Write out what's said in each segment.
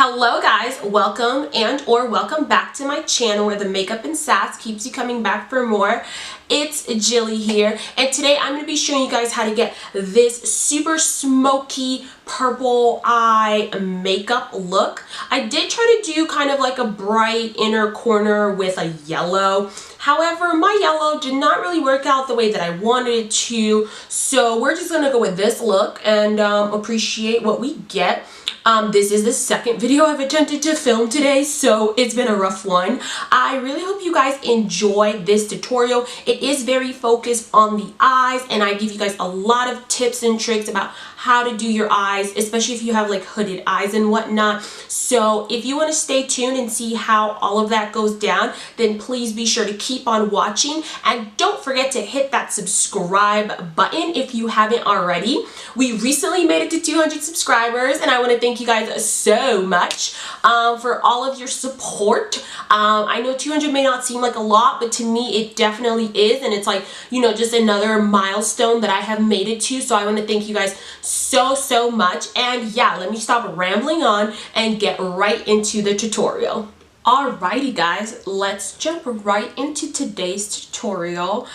Hello guys, welcome or welcome back to my channel where the makeup and sass keeps you coming back for more. It's Gilly here, and today I'm going to be showing you guys how to get this super smoky purple eye makeup look. I did try to do kind of like a bright inner corner with a yellow. However, my yellow did not really work out the way that I wanted it to, so we're just going to go with this look and appreciate what we get. This is the second video I've attempted to film today, so it's been a rough one. I really hope you guys enjoy this tutorial. It is very focused on the eyes, and I give you guys a lot of tips and tricks about how to do your eyes, especially if you have like hooded eyes and whatnot. So if you want to stay tuned and see how all of that goes down, then please be sure to keep on watching, and don't forget to hit that subscribe button if you haven't already. We recently made it to 200 subscribers, and I want to thank you guys so much for all of your support. I know 200 may not seem like a lot, but to me it definitely is, and it's like, you know, just another milestone that I have made it to. So I want to thank you guys so much. And yeah, let me stop rambling on and get right into the tutorial. Alrighty guys, let's jump right into today's tutorial.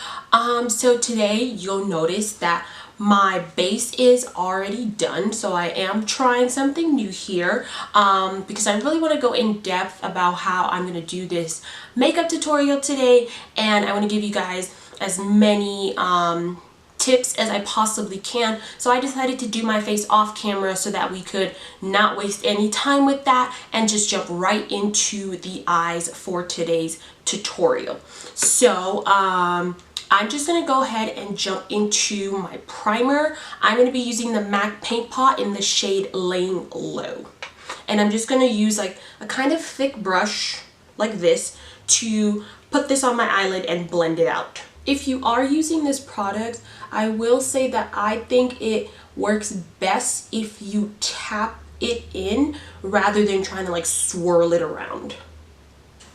So today you'll notice that my base is already done, so I am trying something new here because I really want to go in depth about how I'm going to do this makeup tutorial today, and I want to give you guys as many tips as I possibly can. So I decided to do my face off camera so that we could not waste any time with that and just jump right into the eyes for today's tutorial. So I'm just going to go ahead and jump into my primer. I'm going to be using the MAC Paint Pot in the shade Layin Low. And I'm just going to use like a kind of thick brush like this to put this on my eyelid and blend it out. If you are using this product, I will say that I think it works best if you tap it in rather than trying to like swirl it around.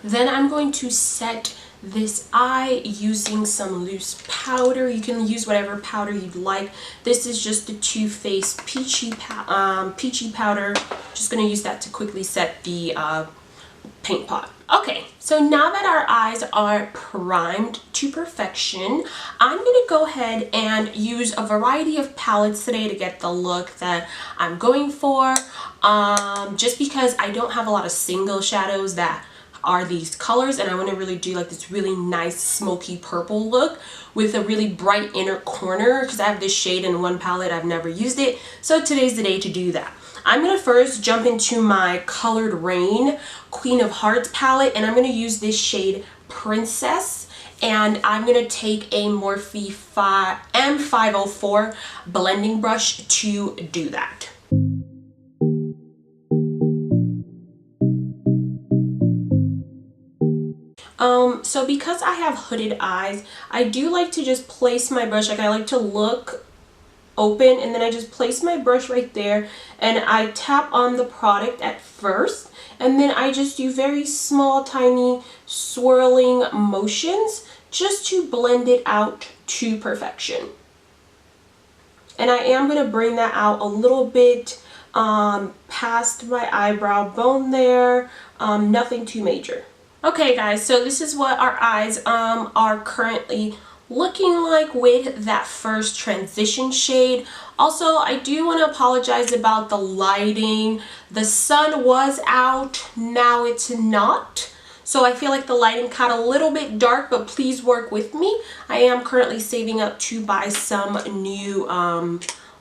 Then I'm going to set this eye using some loose powder. You can use whatever powder you'd like. This is just the Too Faced peachy powder. Just going to use that to quickly set the paint pot. Okay, so now that our eyes are primed to perfection, I'm going to go ahead and use a variety of palettes today to get the look that I'm going for. Just because I don't have a lot of single shadows that are these colors, and I want to really do like this really nice smoky purple look with a really bright inner corner, because I have this shade in one palette. I've never used it, so today's the day to do that. I'm going to first jump into my ColouredRaine Queen of Hearts palette, and I'm going to use this shade Princess, and I'm going to take a Morphe M504 blending brush to do that. So because I have hooded eyes, I do like to just place my brush, like I like to look open, and then I just place my brush right there and I tap on the product at first, and then I just do very small tiny swirling motions just to blend it out to perfection. And I am going to bring that out a little bit past my eyebrow bone there, nothing too major. Okay guys, so this is what our eyes are currently looking like with that first transition shade. Also, I do want to apologize about the lighting. The sun was out, now it's not. So I feel like the lighting got a little bit dark, but please work with me. I am currently saving up to buy some new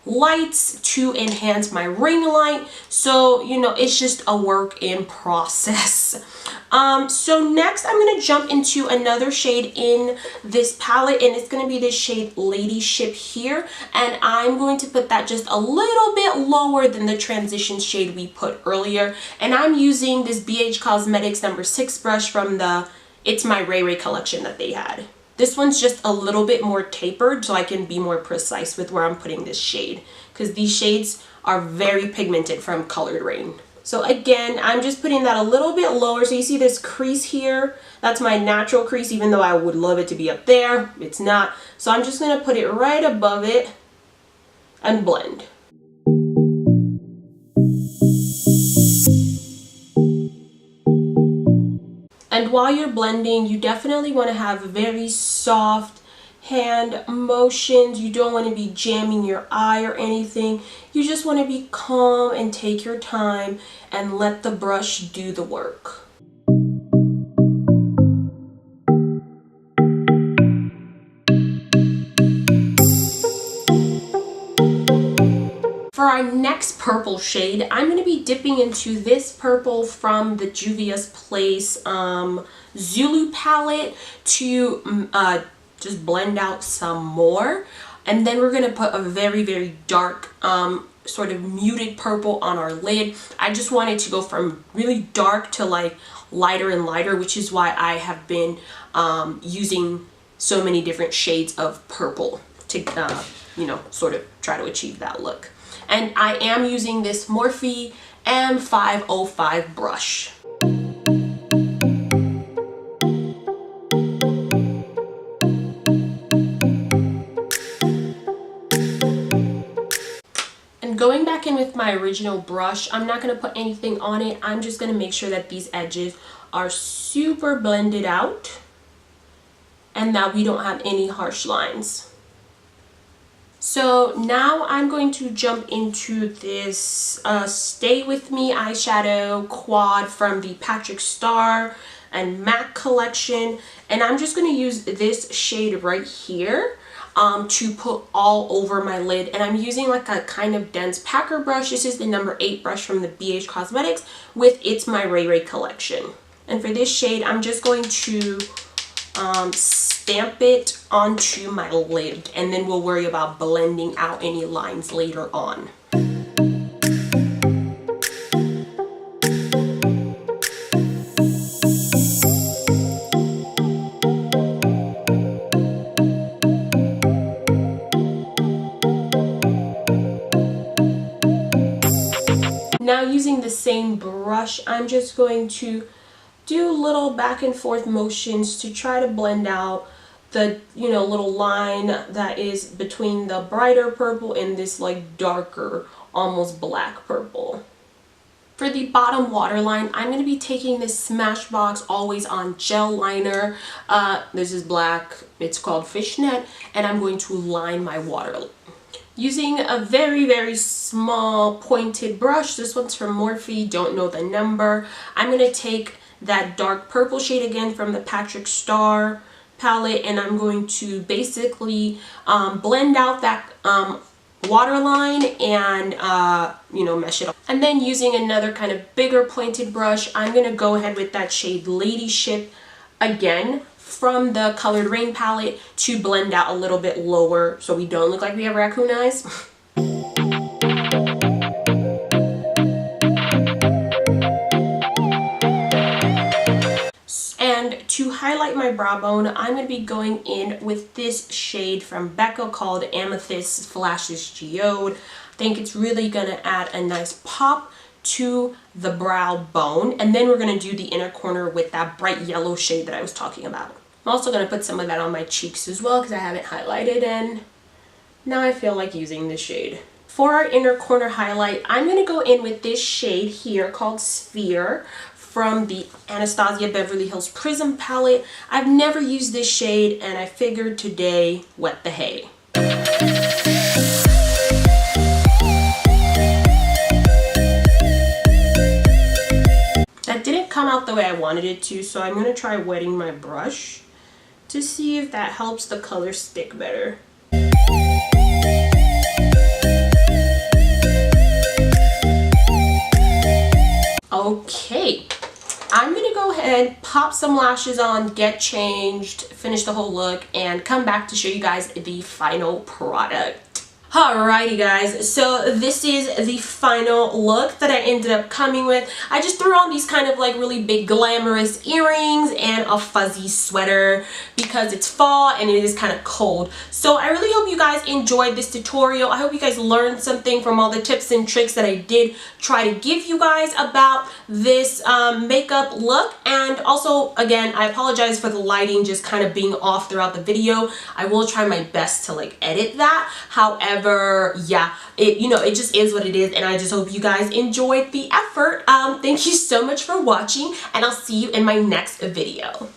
lights to enhance my ring light, so you know, it's just a work in process. So next I'm going to jump into another shade in this palette, and it's going to be this shade Ladyship here, and I'm going to put that just a little bit lower than the transition shade we put earlier, and I'm using this BH Cosmetics number 6 brush from the It's My Ray Ray collection that they had. This one's just a little bit more tapered, so I can be more precise with where I'm putting this shade, because these shades are very pigmented from ColouredRaine. So again, I'm just putting that a little bit lower. So you see this crease here? That's my natural crease, even though I would love it to be up there. It's not. So I'm just going to put it right above it and blend. And while you're blending, you definitely want to have very soft hand motions. You don't want to be jamming your eye or anything. You just want to be calm and take your time and let the brush do the work. For our next purple shade, I'm going to be dipping into this purple from the Juvia's Place Zulu palette to just blend out some more. And then we're going to put a very, very dark sort of muted purple on our lid. I just wanted to go from really dark to like lighter and lighter, which is why I have been using so many different shades of purple to, you know, sort of try to achieve that look. And I am using this Morphe M505 brush. And going back in with my original brush, I'm not going to put anything on it. I'm just going to make sure that these edges are super blended out and that we don't have any harsh lines. So now I'm going to jump into this Stay With Me eyeshadow quad from the PatrickStarrrxMAC collection. And I'm just going to use this shade right here to put all over my lid. And I'm using like a kind of dense packer brush. This is the number 8 brush from the BH Cosmetics with It's My Ray Ray collection. And for this shade, I'm just going to stamp it onto my lid, and then we'll worry about blending out any lines later on. Now using the same brush, I'm just going to do little back and forth motions to try to blend out the, you know, little line that is between the brighter purple and this like darker, almost black purple. For the bottom waterline, I'm going to be taking this Smashbox Always On gel liner. This is black, it's called Fishnet, and I'm going to line my waterline. Using a very, very small pointed brush, this one's from Morphe, don't know the number. I'm going to take that dark purple shade again from the Patrick Star palette, and I'm going to basically blend out that waterline and you know, mesh it up. And then using another kind of bigger pointed brush, I'm going to go ahead with that shade Ladyship again from the ColouredRaine palette to blend out a little bit lower so we don't look like we have raccoon eyes. To highlight my brow bone, I'm going to be going in with this shade from Becca called Amethyst Flashes Geode. I think it's really going to add a nice pop to the brow bone. And then we're going to do the inner corner with that bright yellow shade that I was talking about. I'm also going to put some of that on my cheeks as well because I haven't highlighted, and now I feel like using this shade. For our inner corner highlight, I'm going to go in with this shade here called Sphere from the Anastasia Beverly Hills Prism palette. I've never used this shade, and I figured today, what the hey. That didn't come out the way I wanted it to, so I'm going to try wetting my brush to see if that helps the color stick better. Okay. I'm going to go ahead, pop some lashes on, get changed, finish the whole look, and come back to show you guys the final product. Alrighty guys, so this is the final look that I ended up coming with. I just threw on these kind of like really big glamorous earrings and a fuzzy sweater because it's fall and it is kind of cold. So I really hope you guys enjoyed this tutorial. I hope you guys learned something from all the tips and tricks that I did try to give you guys about this makeup look. And also, again, I apologize for the lighting just kind of being off throughout the video. I will try my best to like edit that. However, whatever. Yeah, it, you know, it just is what it is, and I just hope you guys enjoyed the effort. Thank you so much for watching, and I'll see you in my next video.